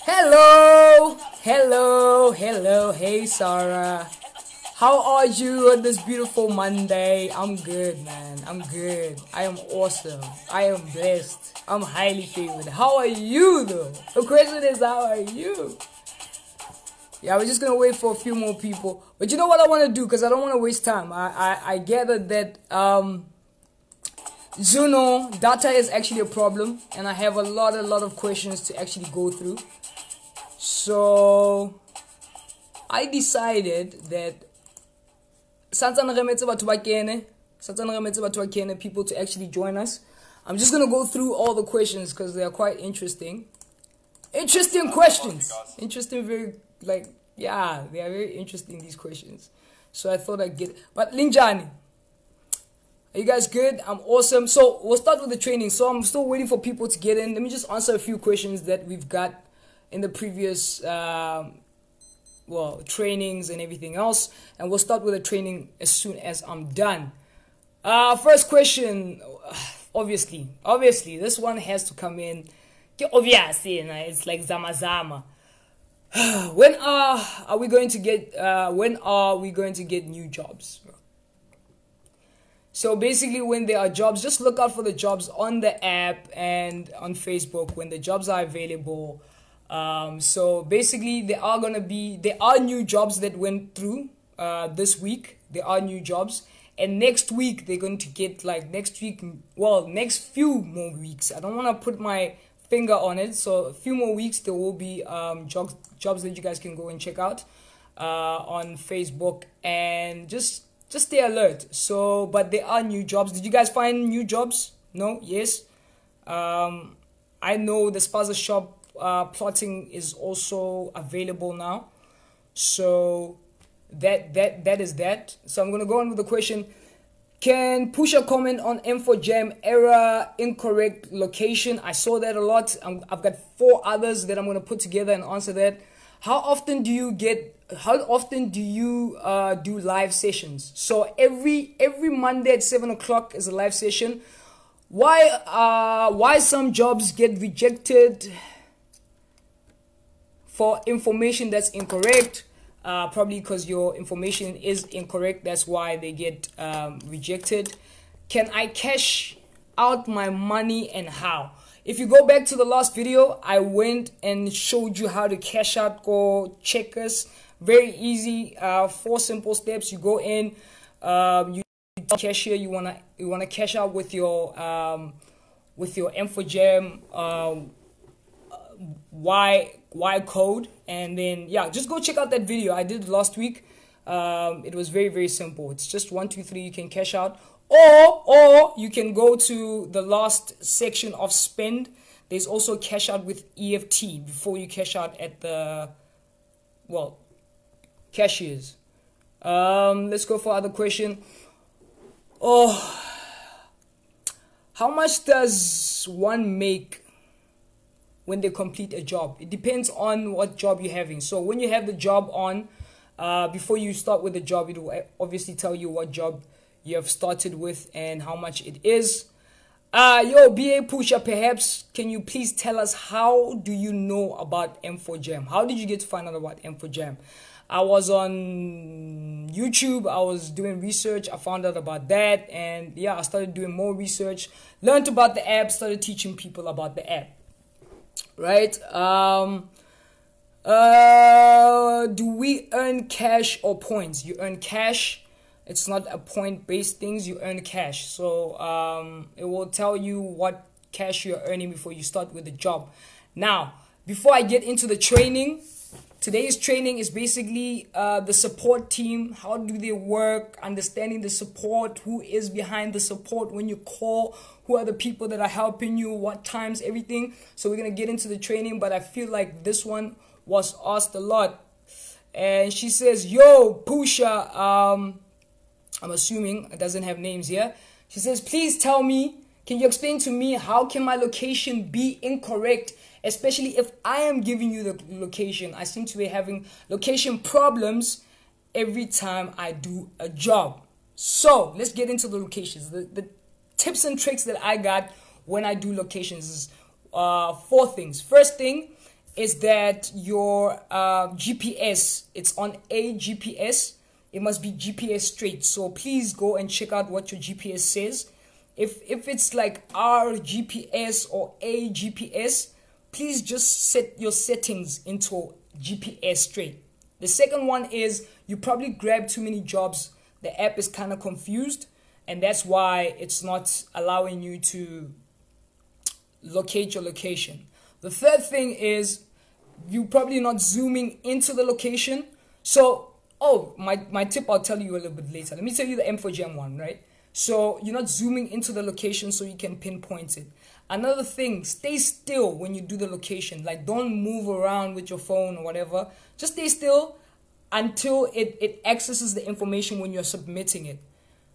Hello, hello, hello. Hey, Sarah. How are you on this beautiful Monday? I'm good, man. I'm good. I am awesome. I am blessed. I'm highly favored. How are you, though? The question is, how are you? Yeah, we're just gonna wait for a few more people. But you know what I want to do? Because I don't want to waste time. I gathered that Zuno data is actually a problem, and I have a lot of questions to actually go through. So I decided that people to actually join us. I'm just gonna go through all the questions because they are quite interesting. Interesting questions. Interesting, very they are very interesting, these questions. So I thought I'd get. But Linjani, are you guys good? I'm awesome. So we'll start with the training. So I'm still waiting for people to get in. Let me just answer a few questions that we've got in the previous trainings and everything else, and we'll start with the training as soon as I'm done. First question, obviously this one has to come in. Obviously, it's like zama. When are we going to get new jobs? So basically, when there are jobs, just look out for the jobs on the app and on Facebook when the jobs are available. So basically, there are new jobs that went through this week. There are new jobs, and next week they're going to get next few more weeks. I don't want to put my finger on it. So a few more weeks there will be jobs that you guys can go and check out on Facebook, and just stay alert. So, but there are new jobs. Did you guys find new jobs? No? Yes? I know the sponsor shop plotting is also available now. So that is that. So I'm going to go on with the question. Can Pusha comment on M4Jam error, incorrect location? I saw that a lot. I've got 4 others that I'm going to put together and answer that. How often do you do live sessions? So every Monday at 7 o'clock is a live session. Why some jobs get rejected for information that's incorrect? Probably because your information is incorrect. That's why they get rejected. Can I cash out my money, and how? If you go back to the last video, I went and showed you how to cash out. Go check us. Very easy. 4 simple steps. You go in. You cashier. You wanna cash out with your M4Jam Y code, and then just go check out that video I did last week. It was very simple. It's just 1 2 3. You can cash out, or you can go to the last section of spend. There's also cash out with EFT before you cash out at the cashiers. Let's go for other question. How much does one make when they complete a job? It depends on what job you're having. So when you have the job on, before you start with the job, it will obviously tell you what job you have started with and how much it is. BA Pusha, perhaps can you please tell us, how do you know about M4Jam? How did you get to find out about M4Jam? I was on YouTube. I was doing research. I found out about that, and I started doing more research, learned about the app, started teaching people about the app. Right? Do we earn cash or points? You earn cash. It's not a point-based things. You earn cash. So it will tell you what cash you're earning before you start with the job. Now, before I get into the training, today's training is basically the support team. How do they work? Understanding the support. Who is behind the support when you call? Who are the people that are helping you? What times? Everything. So we're going to get into the training, but I feel like this one was asked a lot. And she says, yo, Pusha, I'm assuming it doesn't have names here. She says, please tell me, can you explain to me how can my location be incorrect, especially if I am giving you the location? I seem to be having location problems every time I do a job. So let's get into the locations. The tips and tricks that I got when I do locations is 4 things. First thing is that your GPS, it's on a GPS. It must be GPS straight. So please go and check out what your GPS says. If it's like our GPS or a GPS, please just set your settings into GPS straight. The second one is you probably grab too many jobs. The app is kind of confused, and that's why it's not allowing you to locate your location. The third thing is you probably not zooming into the location. So, my tip I'll tell you a little bit later. Let me tell you the M4Jam one, right? So you're not zooming into the location so you can pinpoint it. Another thing, stay still when you do the location. Like, don't move around with your phone or whatever. Just stay still until it accesses the information when you're submitting it.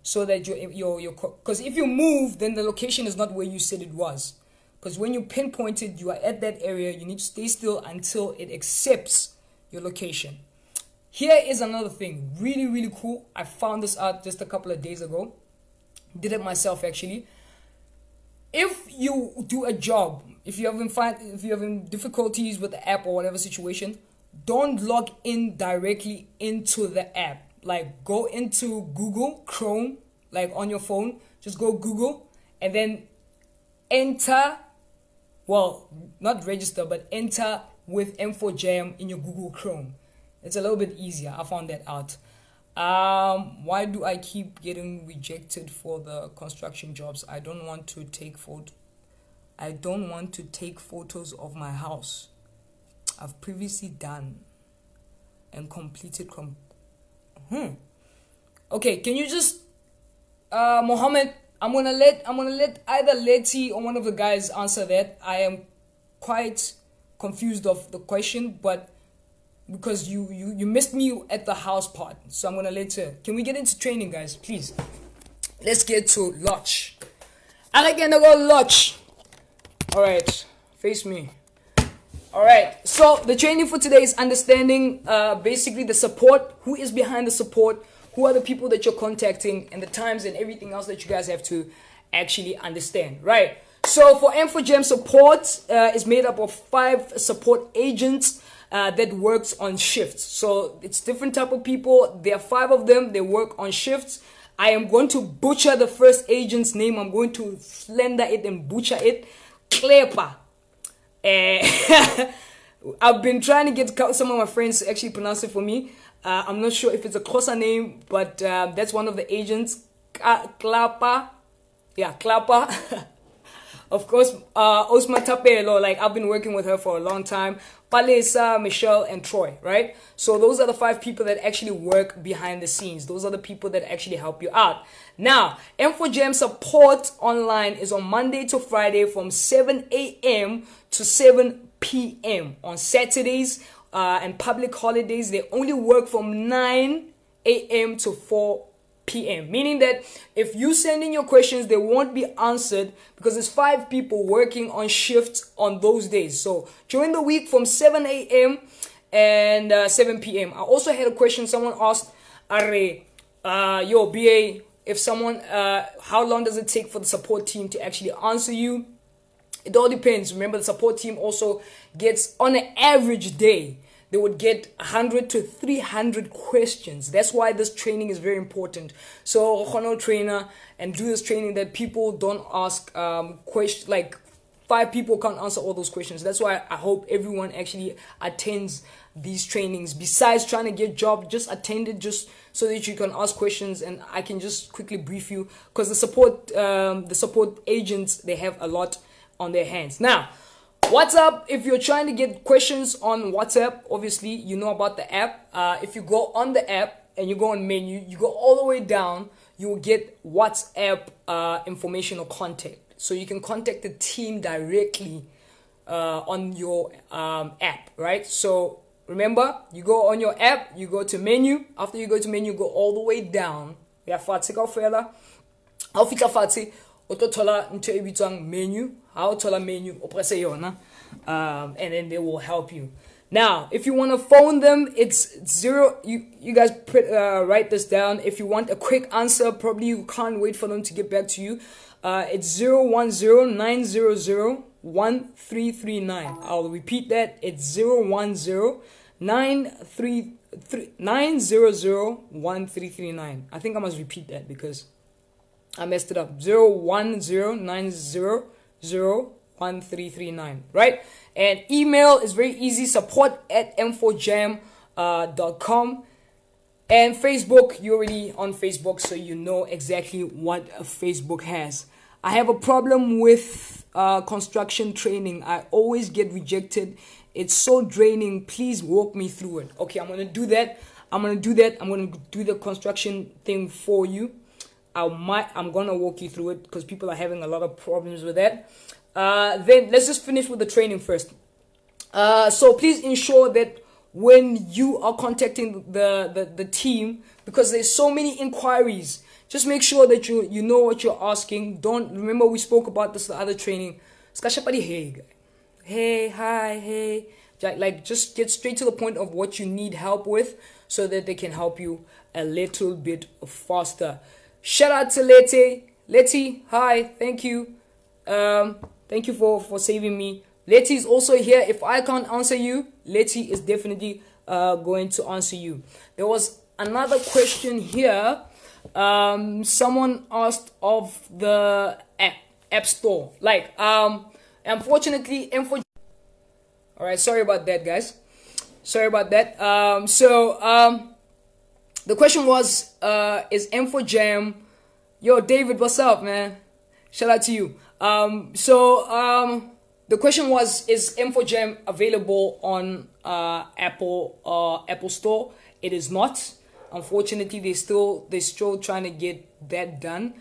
So that because if you move, then the location is not where you said it was. Because when you pinpoint it, you are at that area. You need to stay still until it accepts your location. Here is another thing, really, really cool. I found this out just a couple of days ago. Did it myself actually. If you do a job, if you're having difficulties with the app or whatever situation, don't log in directly into the app. Like, go into Google Chrome, like on your phone. Just go Google and then enter. Well, not register, but enter with M4Jam in your Google Chrome. It's a little bit easier. I found that out. Why do I keep getting rejected for the construction jobs? I don't want to take photos of my house. I've previously done and completed. Okay, can you just Mohammed? I'm gonna let either Letty or one of the guys answer that. I am quite confused of the question, but because you missed me at the house part, so I'm gonna let her. Can we get into training, guys, please? Let's get to Lodge. I reckon I go Lodge. All right, face me. All right, so the training for today is understanding basically the support, who is behind the support, who are the people that you're contacting, and the times and everything else that you guys have to actually understand, right? So for M4Jam support is made up of 5 support agents that works on shifts. So it's different type of people. There are 5 of them. They work on shifts. I am going to butcher the first agent's name. I'm going to slender it and butcher it. Klepa. I've been trying to get some of my friends to actually pronounce it for me. I'm not sure if it's a Xhosa name, but that's one of the agents. Klapa. Yeah, Klapa. Of course, Osma Tapelo, like I've been working with her for a long time. Palesa, Michelle, and Troy, right? So those are the 5 people that actually work behind the scenes. Those are the people that actually help you out. Now, M4Jam support online is on Monday to Friday from 7 a.m. to 7 p.m. On Saturdays and public holidays, they only work from 9 a.m. to 4 p.m. Meaning that if you send in your questions, they won't be answered because there's 5 people working on shifts on those days. So during the week from 7 a.m. and 7 p.m. I also had a question. Someone asked, yo, BA, if someone, how long does it take for the support team to actually answer you? It all depends. Remember, the support team also gets, on an average day, they would get 100 to 300 questions. That's why this training is very important. So, Hono trainer and do this training that people don't ask questions. Like 5 people can't answer all those questions. That's why I hope everyone actually attends these trainings. Besides trying to get job, just attend it just so that you can ask questions and I can just quickly brief you. Because the support agents, they have a lot on their hands. Now, WhatsApp, if you're trying to get questions on WhatsApp, obviously you know about the app. If you go on the app and you go on menu, you go all the way down, you will get WhatsApp information or contact. So you can contact the team directly on your app, right? So remember, you go on your app, you go to menu. After you go to menu, go all the way down. We have Fatsi Kaufela. I'll fit Fatsi. Ototola into ebitang menu. How tola menu oprese yona, and then they will help you. Now, if you want to phone them, it's 0. You guys write this down. If you want a quick answer, probably you can't wait for them to get back to you. It's 010-900-900. 1339. I'll repeat that. It's 010-900-1339. I think I must repeat that because I messed it up. 010-900-1339. Right? And email is very easy. support@m4jam.com. And Facebook, you're already on Facebook, so you know exactly what Facebook has. I have a problem with construction training. I always get rejected. It's so draining. Please walk me through it. Okay, I'm going to do that. I'm going to do the construction thing for you. I'm going to walk you through it because people are having a lot of problems with that. Then let's just finish with the training first. So please ensure that when you are contacting the team, because there's so many inquiries, just make sure that you know what you're asking. Remember we spoke about this in the other training. Hey, hi, hey. Like just get straight to the point of what you need help with so that they can help you a little bit faster. Shout out to Letty, hi, thank you. Thank you for saving me. Letty is also here. If I can't answer you, Letty is definitely going to answer you. There was another question here. Someone asked of the app store. Like, unfortunately, M4. All right, sorry about that, guys. Sorry about that. The question was, is M4Jam? Yo, David, what's up, man? Shout out to you. The question was, is M4Jam available on Apple Store? It is not. Unfortunately, they're still trying to get that done.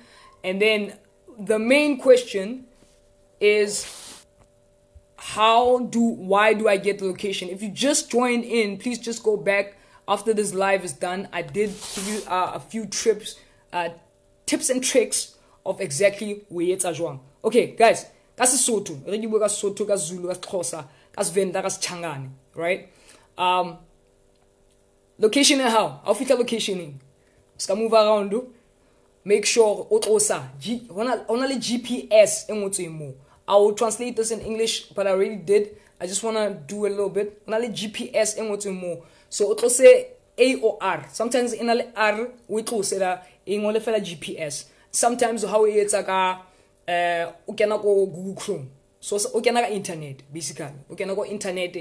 And then the main question is, why do I get the location? If you just joined in, please just go back after this live is done. I did give you a few tips and tricks of exactly where it's ajwang. Okay, guys. That's a Soto. Soto, that's Zulu, that's Xhosa, that's Venda, that's Changani, right? Location and how? I'll fit a locationing. Ska move around, do. Make sure Otosa, only GPS and I will translate this in English, but I already did. I just wanna do a little bit. Only GPS and more. So Otose A or R. Sometimes in R we close that in only for GPS. Sometimes how it's like you can go Google Chrome. So you can go internet, basically. You can go internet,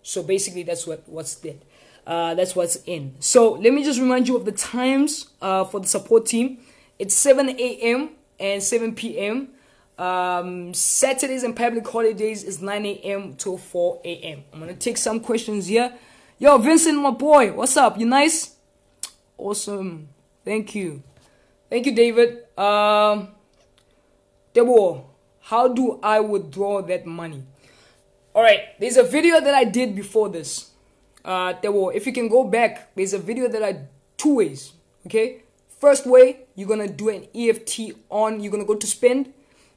so basically that's what's that. That's what's in. So let me just remind you of the times for the support team. It's 7 a.m. and 7 p.m. Saturdays and public holidays is 9 a.m. to 4 a.m. I'm gonna take some questions here. Yo, Vincent, my boy, what's up? You nice? Awesome. Thank you. Thank you, David. Debo, how do I withdraw that money? Alright, there's a video that I did before this. Debo, if you can go back, there's a video that I two ways. Okay? First way, you're gonna do an EFT on, you're gonna go to spend,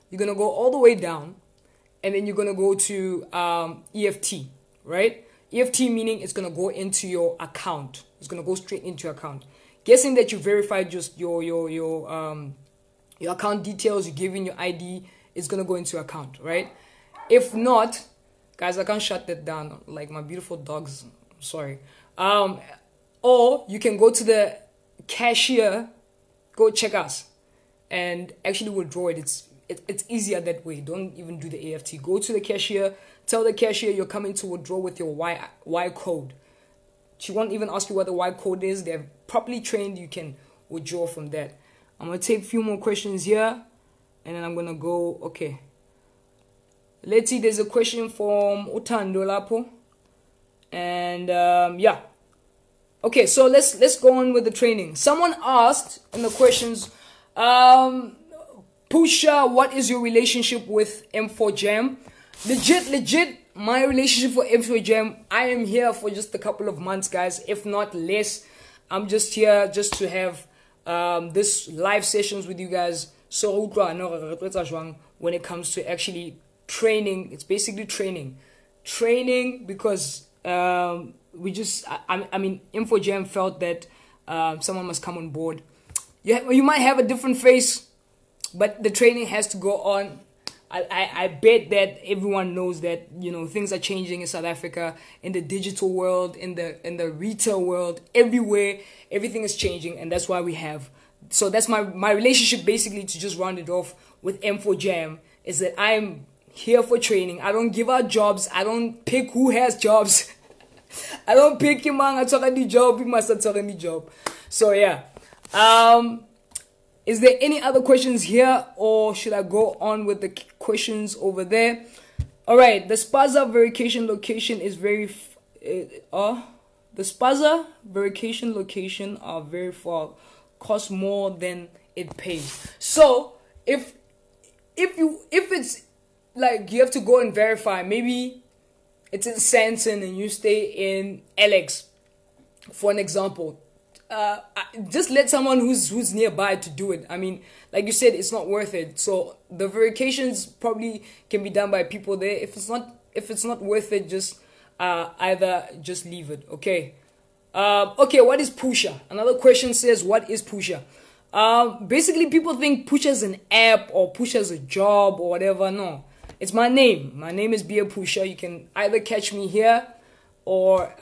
you're gonna go all the way down, and then you're gonna go to EFT, right? EFT meaning it's gonna go into your account. It's gonna go straight into your account. Guessing that you verified just your account details, you give in your ID, it's gonna go into your account, right? If not, guys, I can't shut that down. Like my beautiful dogs, sorry. Or you can go to the cashier, go check us, and actually withdraw it. It's easier that way. Don't even do the EFT. Go to the cashier, tell the cashier you're coming to withdraw with your Y code. She won't even ask you what the Y code is. They're properly trained. You can withdraw from that. I'm going to take a few more questions here. And then I'm going to go, okay. Let's see, there's a question from Utando Lapo. And yeah. Okay, so let's go on with the training. Someone asked in the questions, Pusha, what is your relationship with M4Jam? Legit, my relationship for M4Jam, I am here for just a couple of months, guys, if not less. I'm just here just to have this live sessions with you guys. So when it comes to actually training, it's basically training because we just, I mean, M4Jam felt that someone must come on board. You might have a different face, but the training has to go on. I bet that everyone knows that, you know, things are changing in South Africa, in the digital world, in the retail world, everywhere. Everything is changing, and that's why we have. So that's my relationship, basically, to just round it off with M4Jam, is that I'm here for training. I don't give out jobs. I don't pick who has jobs. I don't pick him on. I talk a new job. He must talk a new job. So yeah. Is there any other questions here, or should I go on with the questions over there? All right. The Spaza verification location is very. The Spaza verification location are very far. Cost more than it pays. So if it's like you have to go and verify, maybe it's in Santon and you stay in Alex, for an example. Just let someone who's nearby to do it. I mean, like you said, it's not worth it. So the verifications probably can be done by people there. If it's not worth it, just either just leave it. Okay. Okay. What is Pusha? Another question says, what is Pusha? Basically, people think Pusha is an app or Pusha is a job or whatever. No, it's my name. My name is Bia Pusha. You can either catch me here or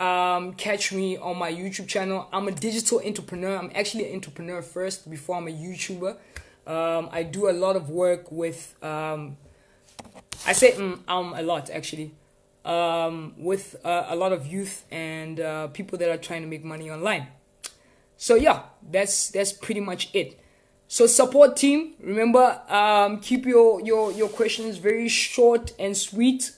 catch me on my YouTube channel. I'm a digital entrepreneur. I'm actually an entrepreneur first before I'm a YouTuber. I do a lot of work with, I say a lot actually, with a lot of youth and people that are trying to make money online. So yeah, that's pretty much it. So support team, remember, keep your questions very short and sweet.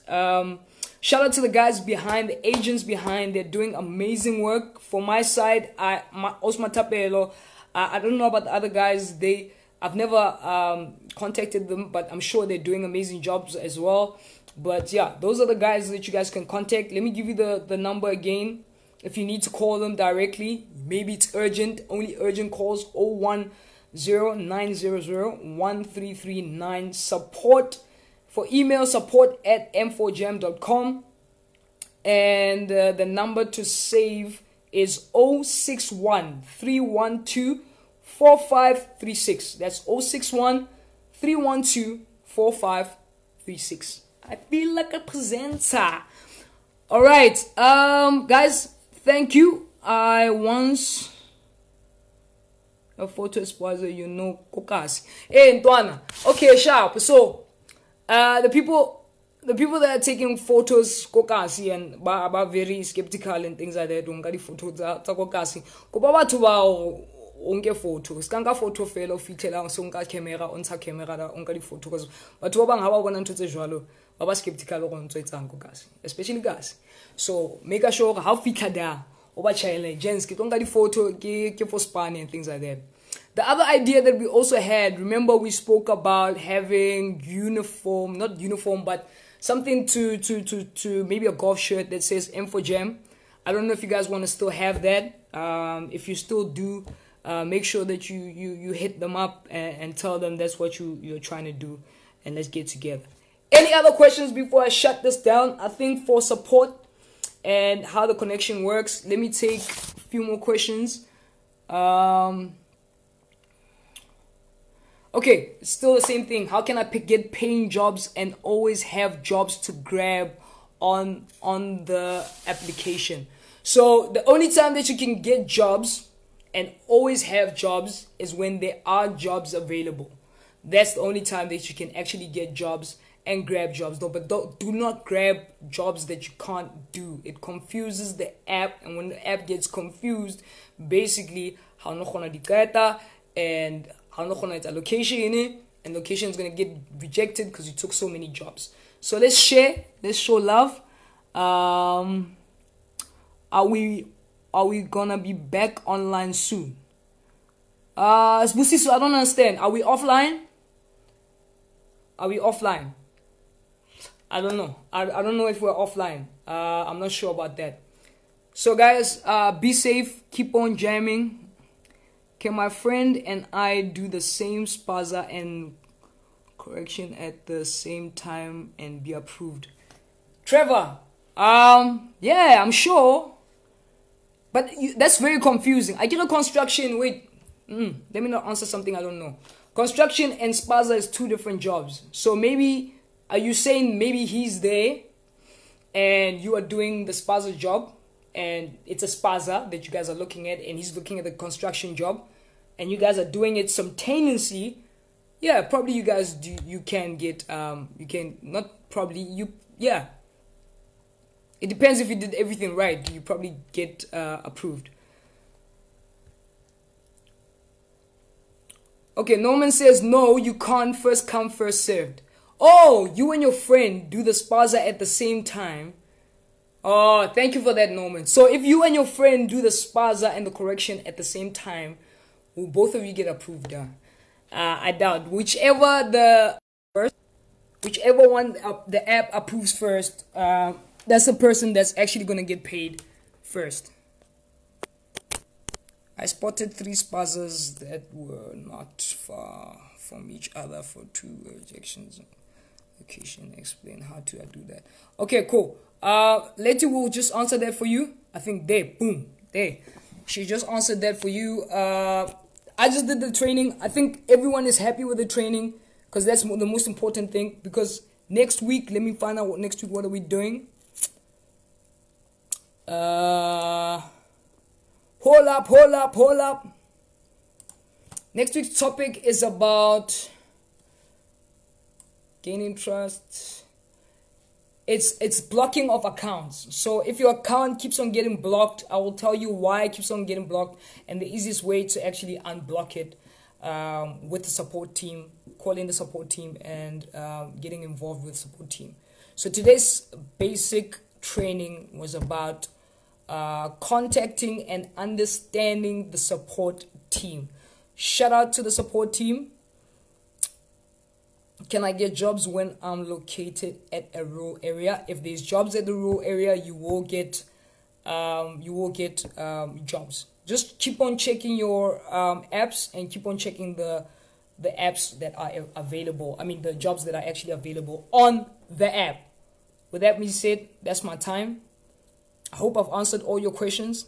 Shout out to the guys behind, the agents behind. They're doing amazing work. For my side, Osma Tapelo, I don't know about the other guys. I've never contacted them, but I'm sure they're doing amazing jobs as well. But yeah, those are the guys that you guys can contact. Let me give you the number again. If you need to call them directly, maybe it's urgent. Only urgent calls: 010-900-1339. Support. For email, support@m4jam.com, and the number to save is 061-312-4536. That's 061-312-4536. I feel like a presenter. All right, guys, thank you. I once a photo sponsor, you know, Kokasi. Hey, Ntwana. Okay, sharp. So. The people that are taking photos kokasi and are very skeptical and things like that. Don't get the photos kokasi. Kuba batho ba onke photo. Skanga photo fela ofitela so nka camera ontsha camera da onka di photo because batho ba bang ha ba bona ntse jwalo ba ba skeptical go ntse etsang kokasi, especially guys. So make sure how fitla da o ba chaele gents ke tonka di photo ke for span and things like that. The other idea that we also had, remember we spoke about having not uniform, but something to maybe a golf shirt that says M4Jam. I don't know if you guys want to still have that. If you still do, make sure that you hit them up and tell them that's what you're trying to do, and let's get together. Any other questions before I shut this down? I think for support and how the connection works, let me take a few more questions. Okay, still the same thing. How can I get paying jobs and always have jobs to grab on the application? So the only time that you can get jobs and always have jobs is when there are jobs available. That's the only time that you can actually get jobs and grab jobs. No, but do not grab jobs that you can't do. It confuses the app, and when the app gets confused, basically how no gonna dikata and how no gonna allocation in it, and location is gonna get rejected because you took so many jobs. So let's share, let's show love. Are we gonna be back online soon? Busiso, I don't understand. Are we offline? Are we offline? I don't know. I don't know if we're offline. I'm not sure about that. So guys, be safe. Keep on jamming. Can my friend and I do the same spaza and correction at the same time and be approved? Trevor, yeah, I'm sure. But that's very confusing. I get a construction. Wait, let me not answer something I don't know. Construction and spaza is two different jobs. So maybe, are you saying maybe he's there and you are doing the spaza job, and it's a spaza that you guys are looking at, and he's looking at the construction job, and you guys are doing it simultaneously? Yeah, probably you guys do. You can get you can not probably you yeah. It depends if you did everything right. You probably get approved. Okay, Norman says no. You can't. First come, first served. Oh, you and your friend do the spaza at the same time. Oh, thank you for that, Norman. So if you and your friend do the spaza and the correction at the same time, will both of you get approved? I doubt. Whichever one the app approves first, that's the person that's actually gonna get paid first. I spotted 3 spazas that were not far from each other for 2 rejections. Location, explain how to do that. Okay, cool. Letty will just answer that for you. I think there. She just answered that for you. I just did the training. I think everyone is happy with the training, because that's the most important thing. Because next week, let me find out what next week, what are we doing? Hold up. Next week's topic is about gaining trust. It's blocking of accounts. So if your account keeps on getting blocked, I will tell you why it keeps on getting blocked, and the easiest way to actually unblock it with the support team, calling the support team, and getting involved with the support team. So today's basic training was about contacting and understanding the support team. Shout out to the support team. Can I get jobs when I'm located at a rural area? If there's jobs at the rural area, you will get jobs. Just keep on checking your apps, and keep on checking the apps that are available. I mean, the jobs that are actually available on the app. With that being said, that's my time. I hope I've answered all your questions.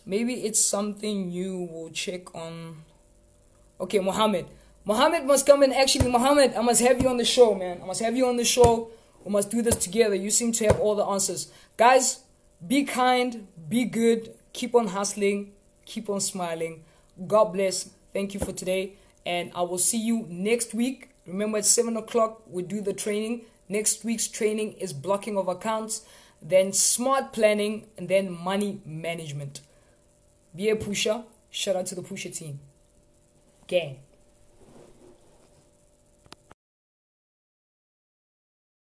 Maybe it's something you will check on. Okay, Mohammed must come in. Actually, Mohammed, I must have you on the show, man. I must have you on the show. We must do this together. You seem to have all the answers. Guys, be kind, be good, keep on hustling, keep on smiling. God bless. Thank you for today. And I will see you next week. Remember, at 7 o'clock, we do the training. Next week's training is blocking of accounts, then smart planning, and then money management. Be a pusher. Shout out to the pusher team. Gang.